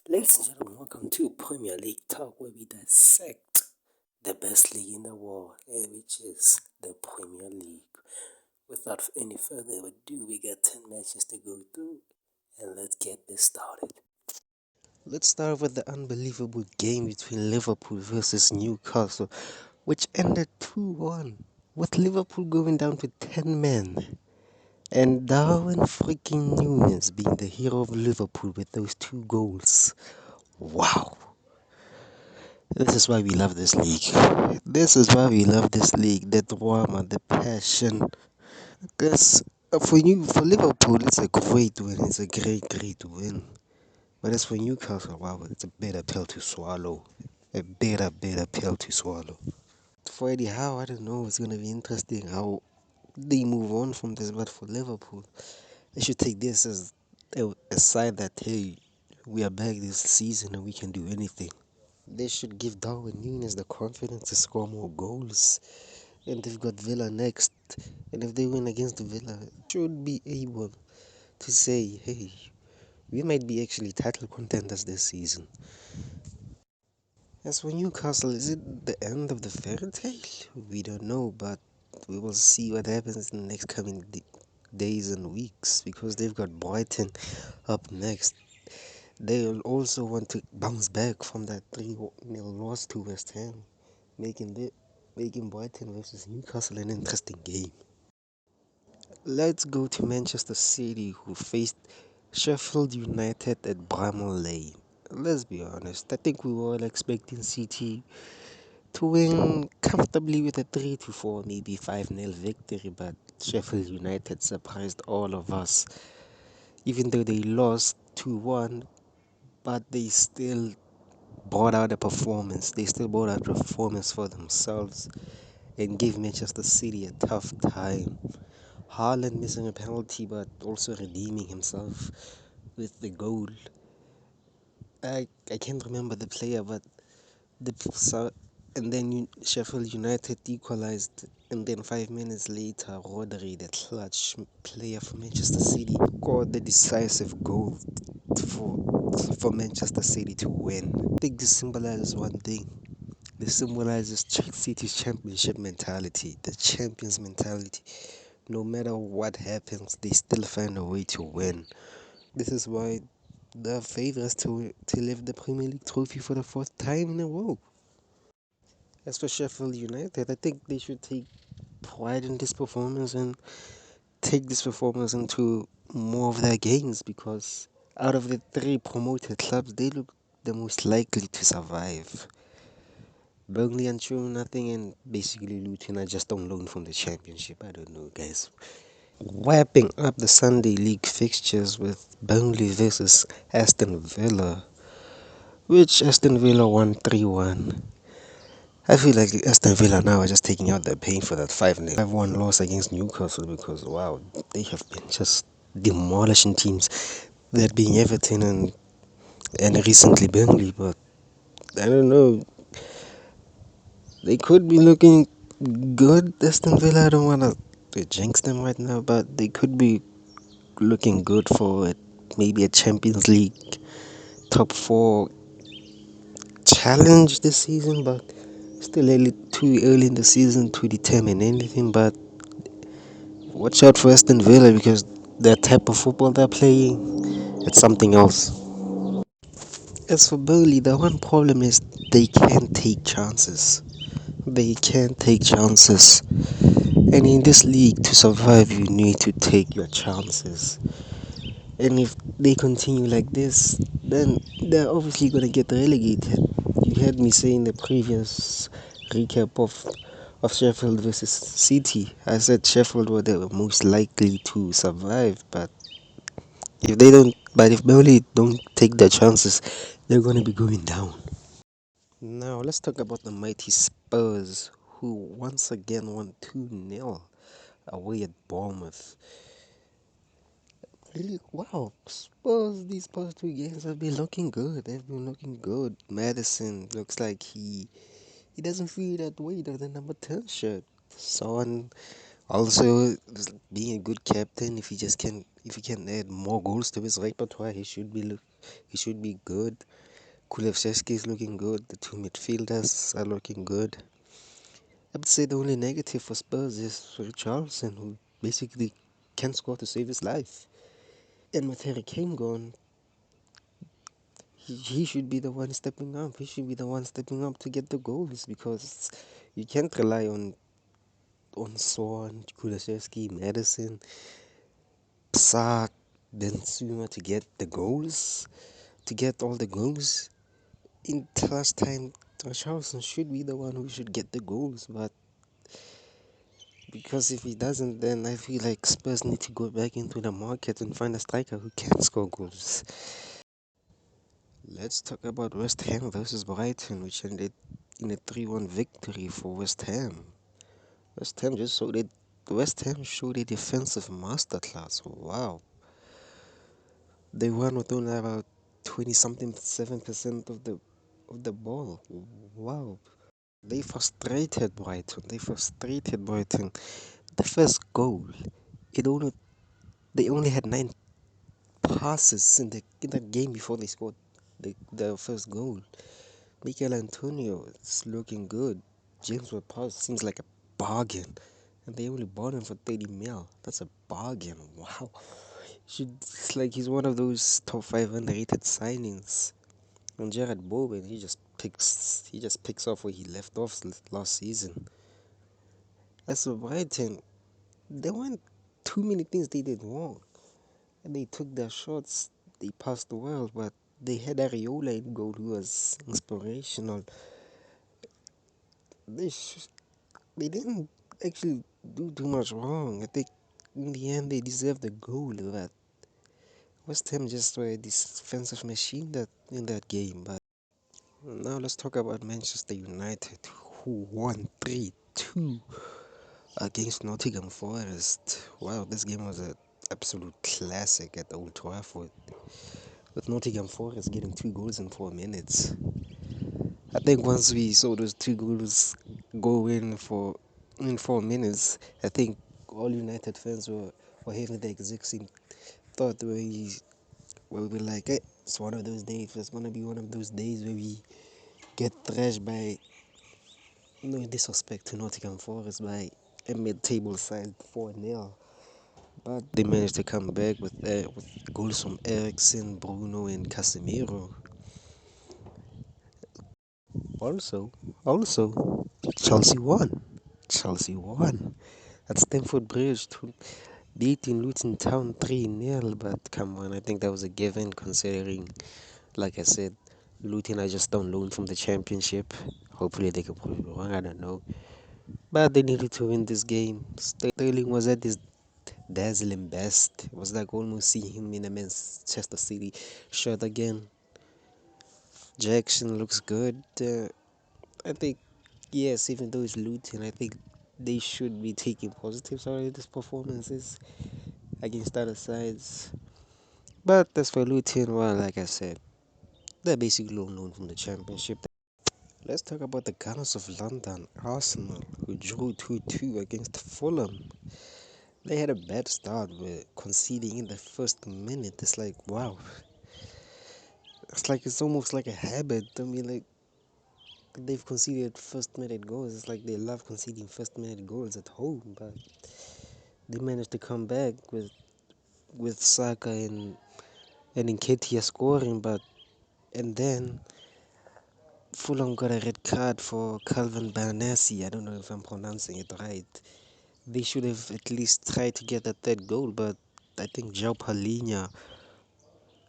Ladies and gentlemen, welcome to Premier League Talk, where we dissect the best league in the world, which is the Premier League. Without any further ado, we got 10 matches to go through, and let's get this started. Let's start with the unbelievable game between Liverpool versus Newcastle, which ended 2-1, with Liverpool going down to 10 men. And Darwin freaking Nunez being the hero of Liverpool with those two goals. Wow. This is why we love this league. This is why we love this league. The drama, the passion. Because for Liverpool, it's a great win. It's a great win. But as for Newcastle, wow, it's a bitter pill to swallow. A bitter pill to swallow. For Eddie Howe, I don't know. It's gonna be interesting how they move on from this. But for Liverpool, they should take this as a sign that hey, we are back this season and we can do anything. They should give Darwin Nunez the confidence to score more goals. And they've got Villa next. And if they win against Villa, should be able to say, hey, we might be actually title contenders this season. As for Newcastle, is it the end of the fairy tale? We don't know, but we will see what happens in the next coming days and weeks because they've got Brighton up next. They'll also want to bounce back from that 3-0 loss to West Ham, making Brighton versus Newcastle an interesting game. Let's go to Manchester City, who faced Sheffield United at Bramall Lane. Let's be honest, I think we were all expecting City to win comfortably with a 3-4, maybe 5-0 victory, but Sheffield United surprised all of us. Even though they lost 2-1, but they still brought out a performance. They still brought out a performance for themselves and gave Manchester City a tough time. Haaland missing a penalty but also redeeming himself with the goal. I can't remember the player, but and then Sheffield United equalized, and then 5 minutes later, Rodri, the clutch player for Manchester City, scored the decisive goal for Manchester City to win. I think this symbolizes one thing. This symbolizes City's championship mentality, the champions mentality. No matter what happens, they still find a way to win. This is why they're favourites to lift the Premier League trophy for the fourth time in a row. As for Sheffield United, I think they should take pride in this performance and take this performance into more of their games because out of the three promoted clubs, they look the most likely to survive. Burnley and True nothing, and basically Luton are just on loan from the Championship. I don't know, guys. Wrapping up the Sunday League fixtures with Burnley versus Aston Villa, which Aston Villa won 3-1. I feel like Aston Villa now are just taking out their pain for that 5-0 5-1 loss against Newcastle because wow, they have been just demolishing teams. That being Everton and recently Burnley, but I don't know. They could be looking good, Aston Villa. I don't want to jinx them right now, but they could be looking good for it. Maybe a Champions League top four challenge this season, but still too early in the season to determine anything. But watch out for Aston Villa because that type of football they're playing, it's something else. As for Burnley, the one problem is they can't take chances. They can't take chances. And in this league, to survive, you need to take your chances. And if they continue like this, then they're obviously going to get relegated. You heard me say in the previous recap of Sheffield versus City, I said Sheffield were the most likely to survive, but if Burnley don't take their chances, they're going to be going down. Now let's talk about the mighty Spurs, who once again won 2-0 away at Bournemouth. Really, wow, Spurs these past two games have been looking good. They've been looking good. Madison looks like he doesn't feel that weight of the number 10 shirt. Son also being a good captain. If he can add more goals to his repertoire, he should be He should be good. Kulevski is looking good. The two midfielders are looking good. I would say the only negative for Spurs is Richarlison, who basically can't score to save his life. And with Harry Kane gone, he should be the one stepping up. He should be the one stepping up to get the goals because you can't rely on Son, Kulusevski, Madison, Psak, Benzema to get the goals, to get all the goals. In the last time, Richarlison should be the one who should get the goals, but because if he doesn't, then I feel like Spurs need to go back into the market and find a striker who can score goals. Let's talk about West Ham versus Brighton, which ended in a 3-1 victory for West Ham. West Ham just showed it. West Ham showed a defensive masterclass. Wow, they won with only about 20 something 7% of the ball. Wow, they frustrated Brighton. They frustrated Brighton. The first goal, it only they only had 9 passes in that game before they scored the first goal. Mikel Antonio is looking good. James Ward-Prowse seems like a bargain, and they only bought him for 30 mil. That's a bargain. Wow, it's like he's one of those top 5 underrated signings. And Gerard Bowen, he just picks off where he left off last season. As for Brighton, there weren't too many things they did wrong. And they took their shots, they passed well, but they had Areola in goal who was inspirational. They sh- they didn't actually do too much wrong. I think in the end they deserved the goal, but West Ham just were a defensive machine that in that game. But now let's talk about Manchester United, who won 3-2 against Nottingham Forest. Wow, this game was an absolute classic at Old Trafford, with Nottingham Forest getting 2 goals in 4 minutes. I think once we saw those 2 goals go in 4 minutes, I think all United fans were having the exact same thought where we were like, hey, it's one of those days. It's gonna be one of those days where we get thrashed by, no disrespect to Nottingham Forest, by a mid-table side 4-0. But they managed to come back with goals from Eriksen, Bruno, and Casemiro. Also, Chelsea won. Chelsea won at Stamford Bridge to beating Luton Town 3-0. But come on, I think that was a given considering, like I said, Luton are just on loan from the Championship. Hopefully they can prove it wrong, I don't know. But they needed to win this game. Sterling was at his dazzling best. It was like almost seeing him in a Manchester City shirt again. Jackson looks good. I think, yes, even though it's Luton, I think they should be taking positives out of these performances against other sides. But as for Luton, well, like I said, they're basically on loan from the Championship. Let's talk about the Gunners of London, Arsenal, who drew 2-2 against Fulham. They had a bad start with conceding in the first minute. It's like, wow. It's almost like a habit. I mean, like, they've conceded first minute goals. It's like they love conceding first minute goals at home, but they managed to come back with Saka and Nketiah scoring, but and then Fulham got a red card for Calvin Banassi. I don't know if I'm pronouncing it right. They should have at least tried to get a third goal, but I think João Palhinha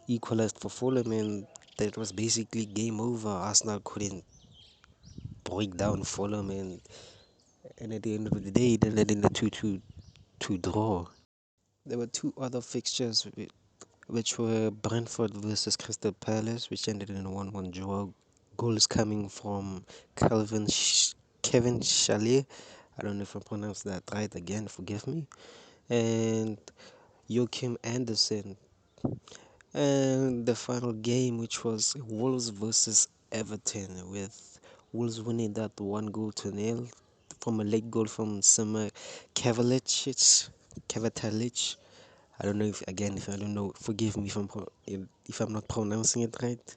equalized for Fulham, and that was basically game over. Arsenal couldn't break down Fulham, and at the end of the day, they ended in a 2-2 draw. There were two other fixtures which were Brentford versus Crystal Palace, which ended in a 1-1 draw. Goals coming from Kevin Chalet. I don't know if I pronounced that right again, forgive me. And Joachim Anderson. And the final game, which was Wolves versus Everton, with Wolves winning that 1-0 from a late goal from Sima Kavalic. I don't know if I don't know. Forgive me if I'm not pronouncing it right.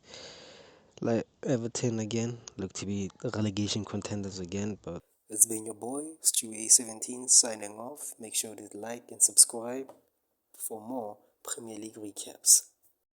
Like Everton again, look to be relegation contenders again. But it's been your boy Stewie A17 signing off. Make sure to like and subscribe for more Premier League recaps.